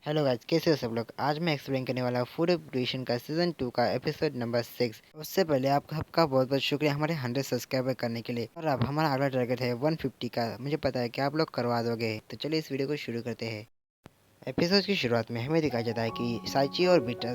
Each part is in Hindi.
हेलो गाइस, कैसे हो सब लोग। आज मैं एक्सप्लेन करने वाला हूँ फूड एजुकेशन का सीज़न 2 का एपिसोड नंबर 6। उससे पहले आपका सबका बहुत बहुत शुक्रिया हमारे 100 सब्सक्राइबर करने के लिए। और अब हमारा अगला टारगेट है 150 का। मुझे पता है कि आप लोग करवा दोगे, तो चलिए इस वीडियो को शुरू करते हैं। एपिसोड की शुरुआत में हमें दिखाया जाता है कि साइची और बीटा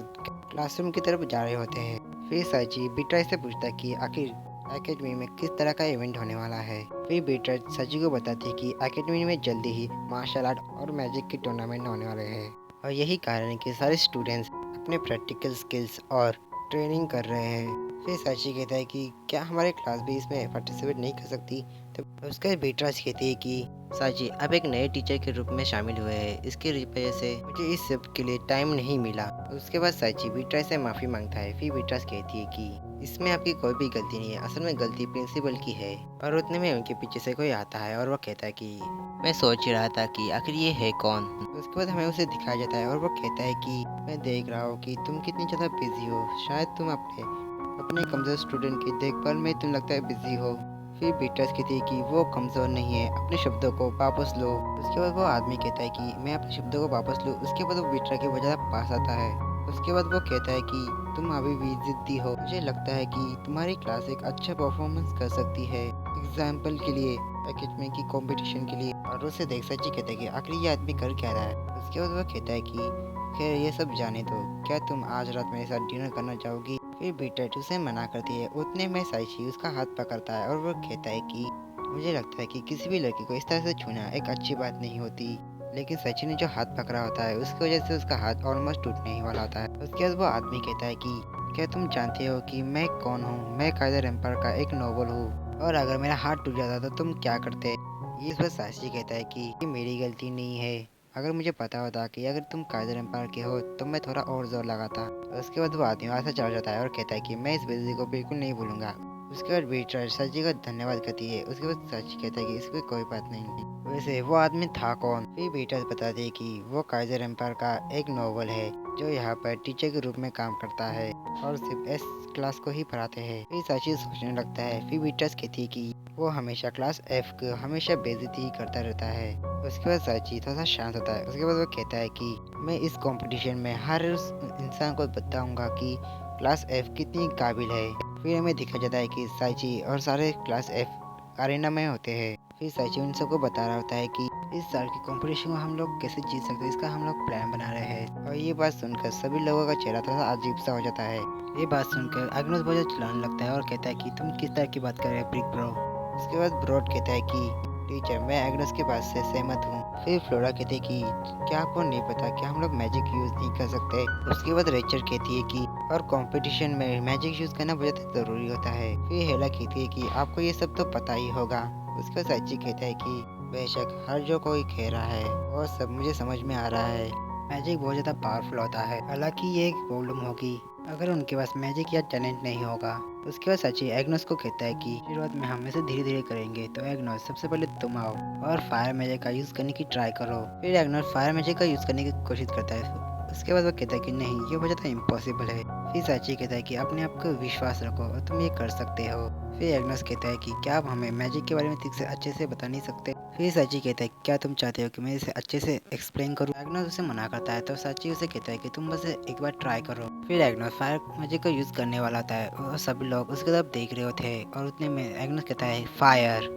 क्लासरूम की तरफ जा रहे होते हैं। फिर साइची बीटा से पूछता है कि आखिर एकेडमी में किस तरह का इवेंट होने वाला है। फिर बीटा साइची को बताती है कि एकेडमी में जल्दी ही मार्शल आर्ट और मैजिक की टूर्नामेंट होने वाले हैं, और यही कारण है कि सारे स्टूडेंट्स अपने प्रैक्टिकल स्किल्स और ट्रेनिंग कर रहे हैं। फिर साची कहता है कि क्या हमारे क्लास भी इसमें पार्टिसिपेट नहीं कर सकती। तो उसका बेटराज कहती है कि साची अब एक नए टीचर के रूप में शामिल हुए हैं, इसकी वजह से मुझे इस सब के लिए टाइम नहीं मिला। उसके बाद साची बीट्रास से माफ़ी मांगता है। फिर बीट्रास कहती है कि इसमें आपकी कोई भी गलती नहीं है, असल में गलती प्रिंसिपल की है। और उतने में उनके पीछे से कोई आता है और वो कहता है कि मैं सोच ही रहा था कि आखिर ये है कौन। उसके बाद हमें उसे दिखाया जाता है और वो कहता है कि मैं देख रहा हूँ कि तुम कितनी ज़्यादा बिजी हो, शायद तुम अपने अपने कमज़ोर स्टूडेंट की देखभाल में तुम लगता है बिजी हो। फिर बीटर्स कहती है कि वो कमज़ोर नहीं है, अपने शब्दों को वापस लो। उसके बाद वो आदमी कहता है कि मैं अपने शब्दों को वापस लूँ। उसके बाद वो बीटर के वजह पास आता है। उसके बाद वो कहता है कि तुम अभी भी जिद्दी हो, मुझे लगता है कि तुम्हारी क्लास एक अच्छा परफॉर्मेंस कर सकती है एग्जाम्पल के लिए, एकेडमी की कंपटीशन के लिए। और उसे देख सच्ची कहता है कि आखिर ये आदमी कर क्या रहा है। उसके बाद वो कहता है कि खैर ये सब जाने दो, क्या तुम आज रात मेरे साथ डिनर करना चाहोगी। फिर बीटर उसे मना करती है। उतने में साइची उसका हाथ पकड़ता है और वो कहता है कि मुझे लगता है कि किसी भी लड़की को इस तरह से छूना एक अच्छी बात नहीं होती। लेकिन सचिन ने जो हाथ पकड़ा होता है उसकी वजह से उसका हाथ ऑलमोस्ट टूटने ही वाला होता है। उसके बाद वो आदमी कहता है कि क्या तुम जानते हो कि मैं कौन हूँ। मैं काइजर एम्पायर का एक नोबल हूँ, और अगर मेरा हाथ टूट जाता तो तुम क्या करते। इस पर साची कहता है कि ये मेरी गलती नहीं है, अगर मुझे पता होता कि अगर तुम काइजर एम्पायर के हो तो मैं थोड़ा और जोर लगाता। उसके बाद वो आदमी वहाँ से चला जाता है और कहता है कि मैं इस बेइज्जती को बिल्कुल नहीं भूलूंगा। उसके बाद बीटर साची का धन्यवाद करती है। उसके बाद साची कहता है कि इसकी कोई बात नहीं थी। वैसे वो आदमी था कौन। फिर बीटर बताते हैं कि वो काइजर एम्पायर का एक नोबल है जो यहाँ पर टीचर के रूप में काम करता है और सिर्फ एस क्लास को ही पढ़ाते हैं। फिर साची सोचने लगता है। फिर बीटर्स कहती है कि वो हमेशा क्लास एफ को हमेशा बेइज्जती ही करता रहता है। उसके बाद साची थोड़ा शांत होता है। उसके बाद वो कहता है कि मैं इस कंपटीशन में हर उस इंसान को बताऊंगा कि क्लास एफ कितनी काबिल है। फिर हमें दिखा जाता है कि साची और सारे क्लास एफ अरेना में होते हैं। फिर साची उन सबको बता रहा होता है कि इस साल की कंपटीशन को हम लोग कैसे जीत सकते हैं, इसका हम लोग प्लान बना रहे हैं। और ये बात सुनकर सभी लोगों का चेहरा थोड़ा अजीब सा हो जाता है। ये बात सुनकर एग्नस बहुत चिल्लाने लगता है और कहता है कि तुम किस तरह की बात कर रहे हो ब्रिक ब्रो। उसके बाद ब्रॉड कहता है कि टीचर मैं एग्नस के बात से सहमत हूँ। फिर फ्लोरा कहती है कि क्या आपको नहीं पता कि हम लोग मैजिक यूज नहीं कर सकते। उसके बाद रेचर कहती है कि और कंपटीशन में मैजिक यूज करना बहुत जरूरी होता है। फिर हेला कहती है कि आपको ये सब तो पता ही होगा। उसके बाद साची कहता है कि बेशक हर जो कोई कह रहा है वो सब मुझे समझ में आ रहा है, मैजिक बहुत ज़्यादा पावरफुल होता है। हालांकि ये एक प्रॉब्लम होगी अगर उनके पास मैजिक या टैलेंट नहीं होगा। उसके बाद सची एग्नोस को कहता है कि शुरुआत में हम इसे धीरे धीरे करेंगे, तो एग्नोस सबसे पहले तुम आओ और फायर मैजिक का यूज़ करने की ट्राई करो। फिर एग्नोस फायर मैजिक का यूज़ करने की कोशिश करता है। उसके बाद वो कहता है कि नहीं, ये बहुत ज़्यादा इम्पॉसिबल है। फिर साची कहता है कि अपने आप को विश्वास रखो और तुम ये कर सकते हो। फिर एग्नस कहता है कि क्या आप हमें मैजिक के बारे में ठीक से अच्छे से बता नहीं सकते। फिर साची कहता है क्या तुम चाहते हो कि मैं इसे अच्छे से एक्सप्लेन करूं। एग्नस उसे मना करता है तो साची उसे कहता है कि तुम बस एक बार ट्राई करो। फिर एग्नस फायर मैजिक का यूज़ करने वाला होता है और सभी लोग उसकी तरफ देख रहे होते हैं। और उतने में एग्नस कहता है फायर,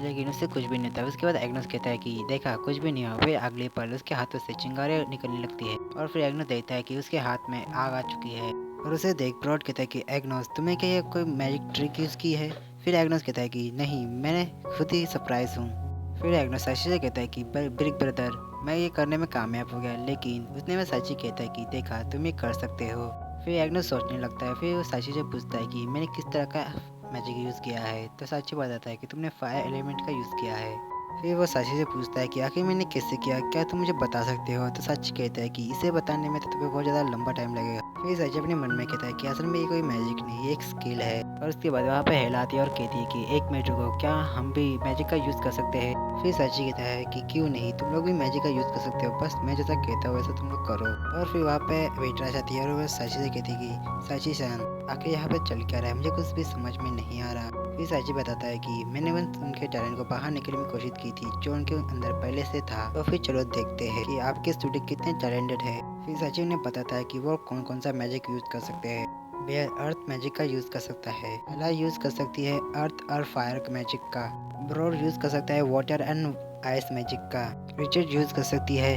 लेकिन उससे कुछ भी नहीं होता। उसके बाद एग्नस कहता है कि देखा कुछ भी नहीं हुआ। फिर अगले पल उसके हाथों से चिंगारियां निकलने लगती है और फिर एग्नस देखता है कि उसके हाथ में आग आ चुकी है। और उसे देख ब्रॉड कहता है कि एग्नस तुमने क्या ये कोई मैजिक ट्रिक यूज़ की है। फिर एग्नस कहता है कि नहीं, मैंने खुद ही सरप्राइज हूँ। फिर एग्नस साची से कहता है कि बिग ब्रदर मैं ये करने में कामयाब हो गया, लेकिन उसने में साची कहता है कि देखा तुम ये कर सकते हो। फिर एग्नस सोचने लगता है। फिर वो साची से पूछता है कि मैंने किस तरह का मैजिक यूज़ किया है। तो साची बताता है कि तुमने फायर एलिमेंट का यूज़ किया है। फिर वो साची से पूछता है कि आखिर मैंने कैसे किया, क्या तुम मुझे बता सकते हो। तो साची कहता है कि इसे बताने में तो तुम्हें बहुत ज़्यादा लंबा टाइम लगेगा। फिर साची अपने मन में कहता है कि असल में ये कोई मैजिक नहीं, ये एक स्किल है। और उसके बाद वहाँ पे हेलाती है और कहती है कि एक मिनट रुको, क्या हम भी मैजिक का यूज़ कर सकते हैं। फिर साची कहता है कि क्यों नहीं, तुम लोग भी मैजिक का यूज़ कर सकते हो, बस मैं जैसा कहता हूँ वैसा तुम लोग करो। और फिर वहाँ पे वेटरेस आती है और वो साची से कहती है कि साची सान आखिर यहाँ पे चल क्या रहा है, मुझे कुछ भी समझ में नहीं आ रहा। फिर साची बताता है कि मैंने बस उनके टैलेंट को बाहर निकलने की कोशिश की थी जो उनके अंदर पहले से था। तो फिर चलो देखते हैं कि आपके स्टूडेंट कितने टैलेंटेड है। फिर साची उन्हें बताता है कि वो कौन कौन सा मैजिक यूज कर सकते हैं। बेयर अर्थ मैजिक का यूज कर सकता है, एला यूज कर सकती है अर्थ और फायर मैजिक का, ब्रोड यूज कर सकता है वाटर एंड आइस मैजिक का, रिचर्ड यूज कर सकती है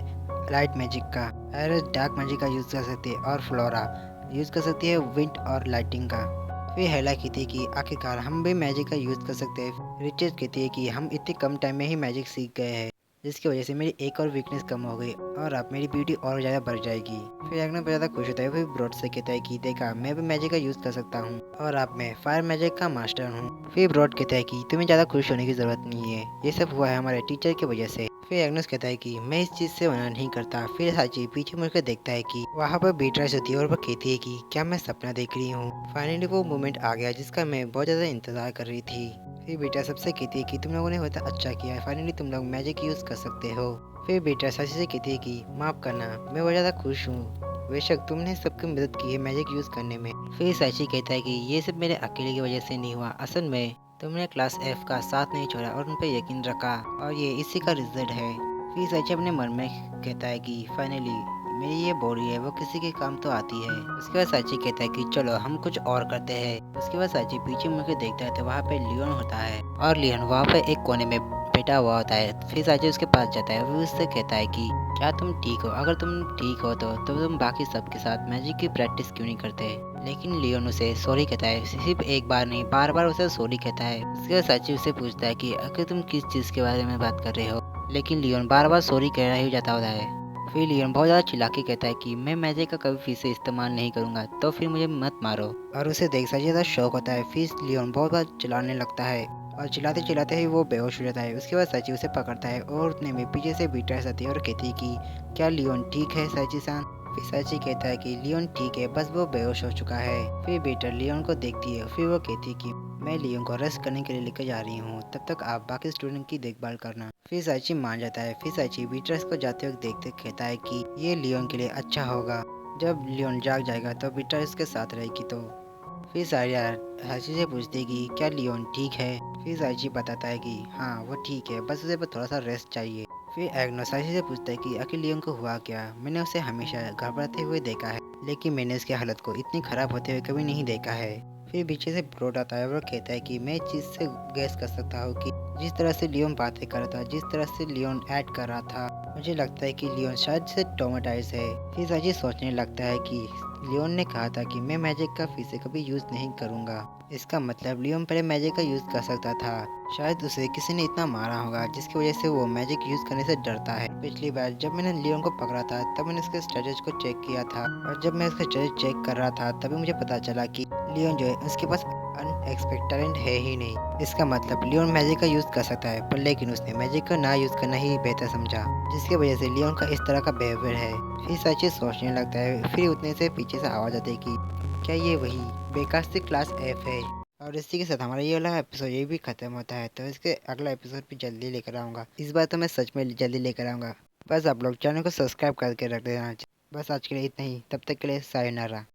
लाइट मैजिक का, एरस डार्क मैजिक का यूज कर सकती है और फ्लोरा यूज कर सकती है विंड और लाइटिंग का। फिर हेला कहती है कि आखिरकार हम भी मैजिक का यूज कर सकते हैं। रिचर्ड कहती है कि हम इतने कम टाइम में ही मैजिक सीख गए हैं जिसकी वजह से मेरी एक और वीकनेस कम हो गई और अब मेरी ब्यूटी और ज़्यादा बढ़ जाएगी। फिर एग्नो बहुत ज़्यादा खुश होता है। फिर ब्रॉड से कहता है कि देखा मैं भी मैजिक का यूज़ कर सकता हूँ और अब मैं फायर मैजिक का मास्टर हूँ। फिर ब्रॉड कहता है कि तुम्हें ज़्यादा खुश होने की ज़रूरत नहीं है, ये सब हुआ है हमारे टीचर की वजह से। फिर एग्नस कहता है कि मैं इस चीज़ से मना नहीं करता। फिर साची पीछे मुड़कर देखता है कि वहाँ पर बीट्रेस होती है और वो कहती है कि क्या मैं सपना देख रही हूँ। फाइनली वो मोमेंट आ गया जिसका मैं बहुत ज़्यादा इंतजार कर रही थी। फिर बेटा सबसे कहती है कि तुम लोगों ने होता अच्छा किया, फाइनली तुम लोग मैजिक यूज़ कर सकते हो। फिर बेटा साची से कहती है कि माफ़ करना, मैं बहुत ज़्यादा खुश हूँ, बेशक तुमने सबकी मदद की है मैजिक यूज़ करने में। फिर साची कहता है कि ये सब मेरे अकेले की वजह से नहीं हुआ, असल में तुमने क्लास एफ का साथ नहीं छोड़ा और उन पर यकीन रखा और ये इसी का रिजल्ट है। फिर साची अपने मन में कहता है कि फाइनली मेरी ये बॉडी है वो किसी के काम तो आती है। उसके बाद साची कहता है कि चलो हम कुछ और करते हैं। उसके बाद साची पीछे मुड़ के देखता है तो वहाँ पे लियोन होता है और लियोन वहाँ पे एक कोने में बैठा हुआ होता है। फिर साची उसके पास जाता है, वो उससे कहता है कि क्या तुम ठीक हो? अगर तुम ठीक हो तो तुम बाकी सबके साथ मैजिक की प्रैक्टिस क्यों नहीं करते? लेकिन लियोन उसे सॉरी कहता है, सिर्फ एक बार नहीं बार बार उसे सॉरी कहता है। उसके बाद साची उससे पूछता है कि आखिर तुम किस चीज़ के बारे में बात कर रहे हो? लेकिन लियोन बार बार सॉरी कह रहा ही जाता होता है। फिर लियोन बहुत ज़्यादा चिल्ला के कहता है कि मैं मैजिक का कभी फिर से इस्तेमाल नहीं करूँगा, तो फिर मुझे मत मारो। और उसे देख साची ज़्यादा शौक होता है। फिर लियोन बहुत बार चिल्लाने लगता है और चिल्लाते चिल्लाते ही वो बेहोश हो जाता है। उसके बाद साची उसे पकड़ता है और उतने में पीछे से बीट्रेस आती है और कहती है कि क्या लियोन ठीक है साची सान? फिर साची कहता है कि लियोन ठीक है, बस वो बेहोश हो चुका है। फिर बीटर लियोन को देखती है, फिर वो कहती है कि मैं लियोन को रेस्ट करने के लिए लेकर जा रही हूँ, तब तक आप बाकी स्टूडेंट की देखभाल करना। फिर साची मान जाता है। फिर साची बीट्रेस को जाते वक्त देखते कहता है कि ये लियोन के लिए अच्छा होगा, जब लियोन जाग जाएगा तो बीट्रेस के साथ रहेगी। तो फिर साची से पूछती है कि क्या लियोन ठीक है? फिर साची बताता है कि हाँ वो ठीक है, बस उसे थोड़ा सा रेस्ट चाहिए। फिर एग्नो साची से पूछता है कि आखिर लियोन को हुआ क्या? मैंने उसे हमेशा घबराते हुए देखा है, लेकिन मैंने उसकी हालत को इतनी खराब होते हुए कभी नहीं देखा है। फिर पीछे से ब्रॉड आता है और कहता है कि मैं इस चीज़ से गैस कर सकता हूँ कि जिस तरह से लियोन बातें कर रहा था, जिस तरह से लियोन ऐड कर रहा था, मुझे लगता है कि लियोन शायद से ट्रॉमेटाइज है। फिर साची सोचने लगता है कि लियोन ने कहा था कि मैं मैजिक का फिर से कभी यूज़ नहीं करूँगा, इसका मतलब लियोन पहले मैजिक का यूज़ कर सकता था। शायद उसे किसी ने इतना मारा होगा जिसकी वजह से वो मैजिक यूज़ करने से डरता है। पिछली बार जब मैंने लियोन को पकड़ा था तब मैंने उसके स्ट्रेटजी को चेक किया था और जब मैं उसका स्ट्रेटजी चेक कर रहा था तभी मुझे पता चला कि लियोन जो है उसके पास अनएक्सपेक्टेड टैलेंट है ही नहीं। इसका मतलब लियोन मैजिक का यूज़ कर सकता है पर लेकिन उसने मैजिक का ना यूज़ करना ही बेहतर समझा, जिसकी वजह से लियोन का इस तरह का बिहेवियर है। फिर साची सोचने लगता है। फिर उतने से पीछे से आवाज़ आती है कि क्या ये वही बेकार से क्लास एफ है? और इसी के साथ हमारा ये वाला एपिसोड ये भी खत्म होता है। तो इसके अगला एपिसोड भी जल्दी लेकर आऊँगा, इस बार तो मैं सच में जल्दी लेकर आऊँगा। बस आप लोग चैनल को सब्सक्राइब करके रख देना। बस आज के लिए इतना ही, तब तक के लिए सायोनारा।